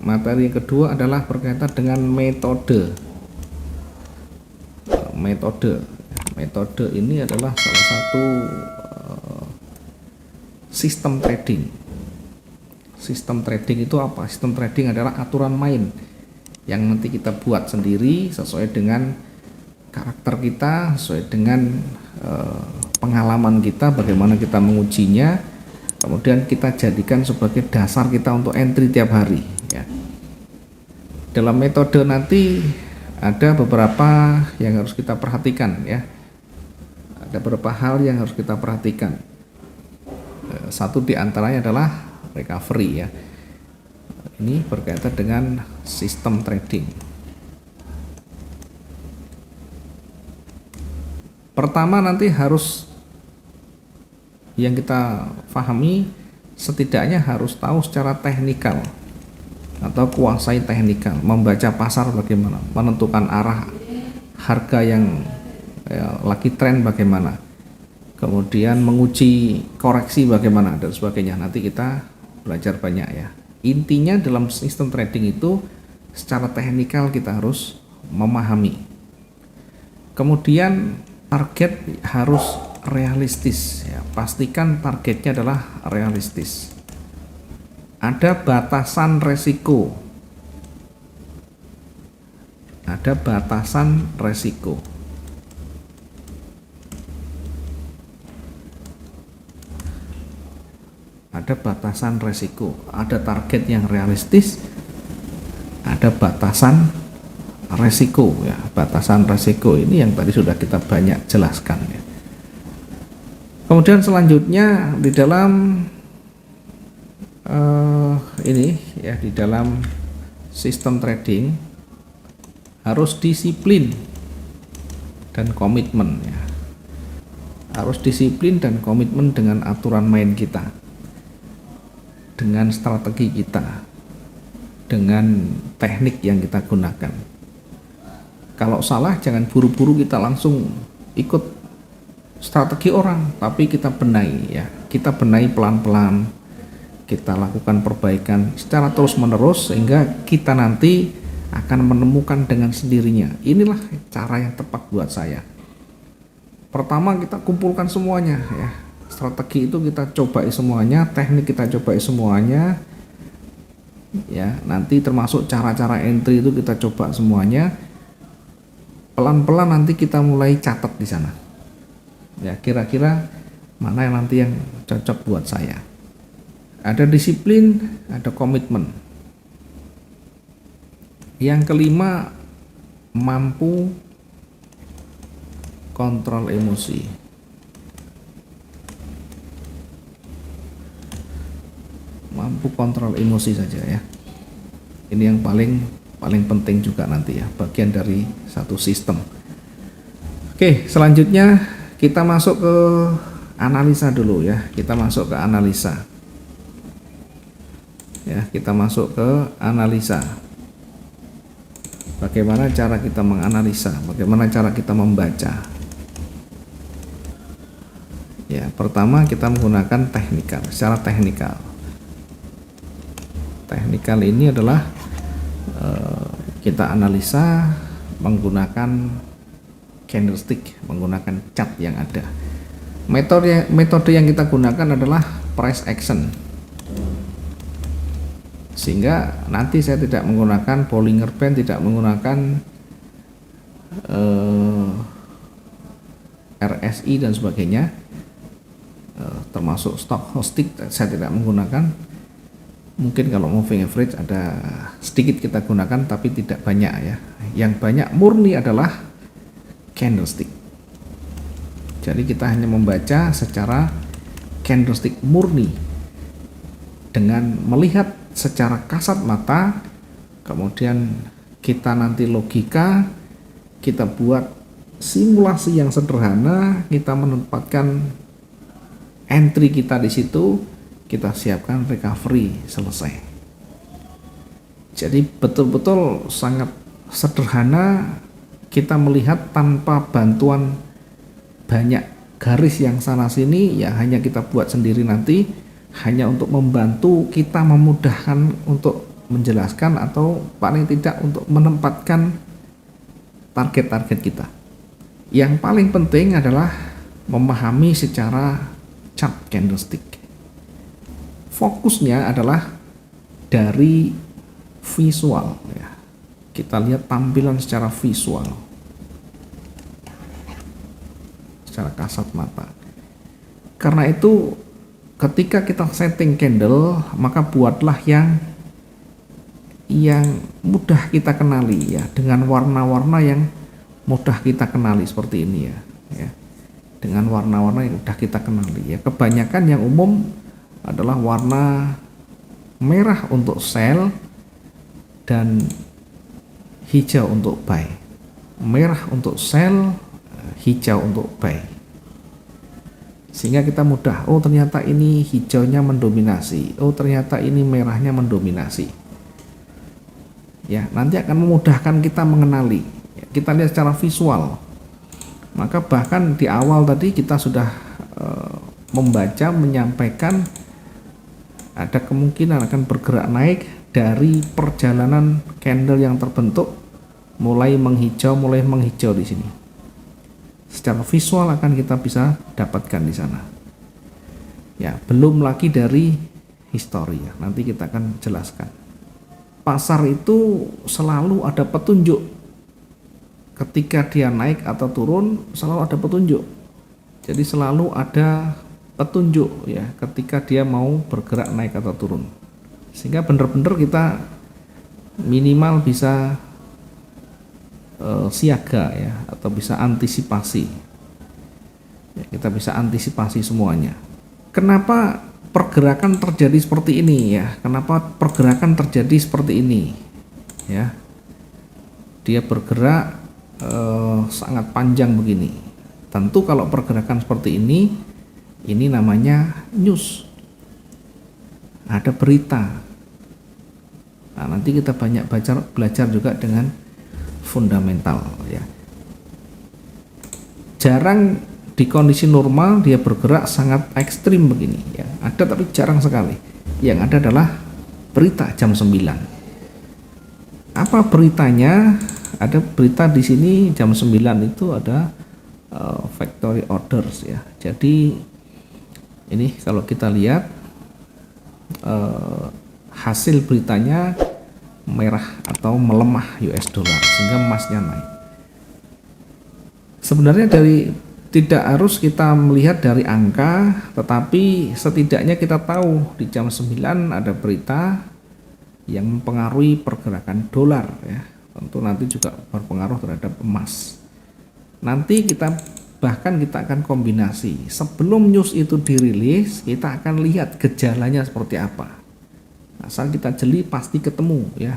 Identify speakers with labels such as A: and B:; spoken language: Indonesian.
A: Materi yang kedua adalah berkaitan dengan metode. Metode ini adalah salah satu sistem trading. Sistem trading itu apa? Sistem trading adalah aturan main yang nanti kita buat sendiri sesuai dengan karakter kita, sesuai dengan pengalaman kita, bagaimana kita mengujinya, kemudian kita jadikan sebagai dasar kita untuk entry tiap hari ya. Dalam metode nanti ada beberapa yang harus kita perhatikan ya. Ada beberapa hal yang harus kita perhatikan. Satu di antaranya adalah recovery ya. Ini berkaitan dengan sistem trading. Pertama nanti harus yang kita pahami, setidaknya harus tahu secara teknikal atau kuasai teknikal, membaca pasar bagaimana, menentukan arah harga yang lagi tren bagaimana, kemudian menguji koreksi bagaimana dan sebagainya. Nanti kita belajar banyak ya. Intinya dalam sistem trading itu secara teknikal kita harus memahami. Kemudian target harus realistis ya. Pastikan targetnya adalah realistis. Ada batasan resiko. Ada batasan resiko. Ada batasan resiko. Ada target yang realistis. Ada batasan resiko ya. Batasan resiko ini yang tadi sudah kita banyak jelaskan ya. Kemudian selanjutnya di dalam ini ya, di dalam sistem trading harus disiplin dan komitmen ya. Harus disiplin dan komitmen dengan aturan main kita, dengan strategi kita, dengan teknik yang kita gunakan. Kalau salah jangan buru-buru kita langsung ikut strategi orang, tapi kita benahi ya. Kita benahi pelan-pelan. Kita lakukan perbaikan secara terus-menerus sehingga kita nanti akan menemukan dengan sendirinya. Inilah cara yang tepat buat saya. Pertama kita kumpulkan semuanya ya. Strategi itu kita cobai semuanya, teknik kita cobai semuanya. Ya, nanti termasuk cara-cara entry itu kita coba semuanya. Pelan-pelan nanti kita mulai catat di sana. Ya, kira-kira mana yang nanti yang cocok buat saya. Ada disiplin, ada komitmen. Yang kelima, mampu kontrol emosi. Mampu kontrol emosi saja ya. Ini yang paling penting juga nanti ya, bagian dari satu sistem. Oke, selanjutnya kita masuk ke analisa dulu ya. Kita masuk ke analisa. Ya, kita masuk ke analisa. Bagaimana cara kita menganalisa? Bagaimana cara kita membaca? Ya, pertama kita menggunakan teknikal, secara teknikal. Teknikal ini adalah kita analisa menggunakan candlestick, menggunakan chart yang ada. Metode yang kita gunakan adalah price action. Sehingga nanti saya tidak menggunakan Bollinger Band, tidak menggunakan RSI dan sebagainya, termasuk stochastic saya tidak menggunakan. Mungkin kalau moving average ada sedikit kita gunakan, tapi tidak banyak ya. Yang banyak murni adalah candlestick. Jadi kita hanya membaca secara candlestick murni dengan melihat secara kasat mata, kemudian kita nanti logika, kita buat simulasi yang sederhana, kita menempatkan entry kita di situ, kita siapkan recovery, selesai. Jadi betul-betul sangat sederhana, kita melihat tanpa bantuan banyak garis yang sana sini, ya hanya kita buat sendiri nanti, hanya untuk membantu kita memudahkan untuk menjelaskan atau paling tidak untuk menempatkan target-target kita. Yang paling penting adalah memahami secara chart candlestick. Fokusnya adalah dari visual ya. Kita lihat tampilan secara visual, secara kasat mata. Karena itu ketika kita setting candle, maka buatlah yang mudah kita kenali ya, dengan warna-warna yang mudah kita kenali seperti ini ya. Dengan warna-warna yang mudah kita kenali ya. Kebanyakan yang umum adalah warna merah untuk sell dan hijau untuk buy. Merah untuk sell, hijau untuk buy. Sehingga kita mudah, oh ternyata ini hijaunya mendominasi, oh ternyata ini merahnya mendominasi. Ya, nanti akan memudahkan kita mengenali. Kita lihat secara visual. Maka bahkan di awal tadi kita sudah membaca, menyampaikan ada kemungkinan akan bergerak naik dari perjalanan candle yang terbentuk mulai menghijau di sini. Secara visual akan kita bisa dapatkan di sana. Ya, belum lagi dari histori ya. Nanti kita akan jelaskan. Pasar itu selalu ada petunjuk. Ketika dia naik atau turun, selalu ada petunjuk. Jadi selalu ada petunjuk ya ketika dia mau bergerak naik atau turun. Sehingga benar-benar kita minimal bisa siaga ya, atau bisa antisipasi. Ya, kita bisa antisipasi semuanya. Kenapa pergerakan terjadi seperti ini ya? Kenapa pergerakan terjadi seperti ini? Ya, dia bergerak sangat panjang begini. Tentu kalau pergerakan seperti ini namanya news. Ada berita. Nah, nanti kita banyak belajar juga dengan fundamental ya. Jarang di kondisi normal dia bergerak sangat ekstrim begini ya. Ada tapi jarang sekali. Yang ada adalah berita jam 9. Apa beritanya? Ada berita di sini jam 9 itu ada factory orders ya. Jadi ini kalau kita lihat hasil beritanya merah atau melemah US dollar sehingga emasnya naik. Sebenarnya tidak harus kita melihat dari angka, tetapi setidaknya kita tahu di jam 9 ada berita yang mempengaruhi pergerakan dolar ya. Tentu nanti juga berpengaruh terhadap emas. Nanti kita akan kombinasi. Sebelum news itu dirilis, kita akan lihat gejalanya seperti apa. Asal kita jeli pasti ketemu ya.